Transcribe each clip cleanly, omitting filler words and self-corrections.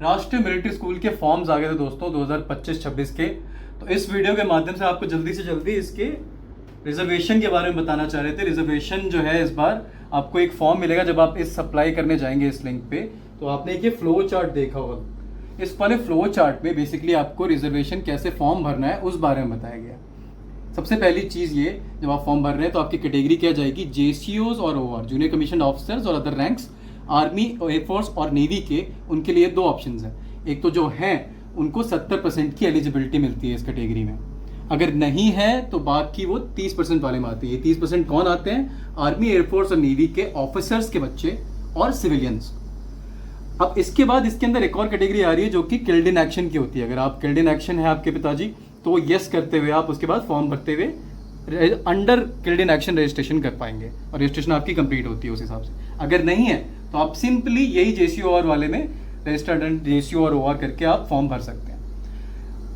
राष्ट्रीय military school के forms आ गए थे दोस्तों 2025-26 के। तो इस वीडियो के माध्यम से आपको जल्दी से जल्दी इसके रिजर्वेशन के बारे में बताना चाह रहे थे। रिजर्वेशन जो है इस बार आपको एक फॉर्म मिलेगा जब आप इस अप्लाई करने जाएंगे इस लिंक पे। तो आपने एक ये फ्लो चार्ट देखा होगा, इस वाले फ्लो चार्ट में बेसिकली आपको रिजर्वेशन कैसे फॉर्म भरना है उस बारे में बताया गया। सबसे पहली चीज़ ये, जब आप फॉर्म भर रहे हैं तो आपकी कैटेगरी क्या जाएगी, जेसीओज और ओआर जूनियर कमीशन ऑफिसर्स और अदर रैंक्स, आर्मी, एयरफोर्स और नेवी के, उनके लिए दो ऑप्शन हैं। एक तो जो हैं उनको 70% की एलिजिबिलिटी मिलती है इस कैटेगरी में, अगर नहीं है तो बाकी वो 30% वाले में आते हैं। ये 30% कौन आते हैं, आर्मी, एयरफोर्स और नेवी के ऑफिसर्स के बच्चे और सिविलियंस। अब इसके बाद इसके अंदर एक और कैटेगरी आ रही है जो कि किल्ड इन एक्शन की होती है। अगर आप किल्ड इन एक्शन है आपके पिताजी तो यस करते हुए आप उसके बाद फॉर्म भरते हुए under killed in action registration कर पाएंगे और रजिस्ट्रेशन आपकी कंप्लीट होती है उस हिसाब से। अगर नहीं है तो आप सिंपली यही जेसीओआर वाले में रजिस्टर्ड जेसीओआर ओआर करके आप फॉर्म भर सकते हैं।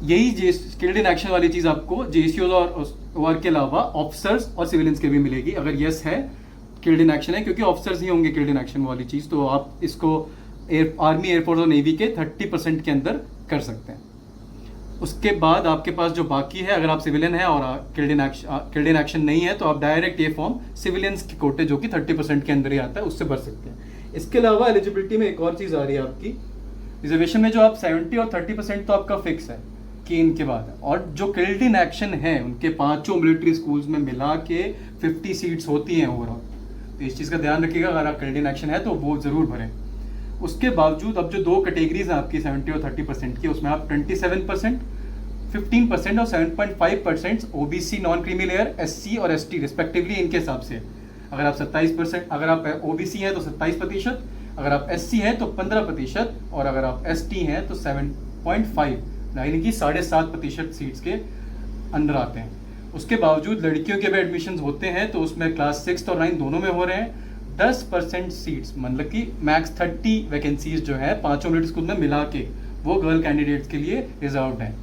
यही किल्ड इन एक्शन वाली चीज़ आपको जेसीओ और ओआर के अलावा ऑफिसर्स और सिविलियंस के भी मिलेगी अगर यस है, किल्ड इन एक्शन है, क्योंकि ऑफिसर्स ही होंगे किल्ड इन एक्शन वाली चीज़। तो आप इसको आर्मी, एयरफोर्स और नेवी के 30% के अंदर कर सकते हैं। उसके बाद आपके पास जो बाकी है, अगर आप सिविलियन है और किल्ड इन एक्शन नहीं है तो आप डायरेक्ट ये फॉर्म सिविलियंस के कोटे जो कि 30% के अंदर ही आता है उससे भर सकते हैं। इसके अलावा एलिजिबिलिटी में एक और चीज़ आ रही है आपकी रिजर्वेशन में, जो आप 70 और 30% तो आपका फिक्स है कि इनके बाद है, और जो किल्ड इन एक्शन है उनके पांचों मिलिट्री स्कूल्स में मिला के 50 सीट्स होती हैं ओवरऑल। तो इस चीज़ का ध्यान रखिएगा, अगर आप किल्ड इन एक्शन है तो वो ज़रूर भरें। उसके बावजूद अब जो दो कैटेगरीज हैं आपकी 70 और 30% की, उसमें आप 27%, 15% और 7.5% OBC, non creamy layer, SC और एसटी रिस्पेक्टिवली इनके हिसाब से। अगर आप 27%, अगर आप ओबीसी हैं तो 27%, अगर आप एससी हैं तो 15% और अगर आप एसटी हैं तो 7.5, यानी कि 7.5% सीट्स के अंदर आते हैं। उसके बावजूद लड़कियों के भी एडमिशन होते हैं तो उसमें क्लास 6 और 9 दोनों में हो रहे हैं। 10% सीट्स मतलब कि मैक्स 30 वैकेंसीज जो है पांचों मिलिट्री स्कूल में मिला के वो गर्ल कैंडिडेट्स के लिए रिजर्व्ड है।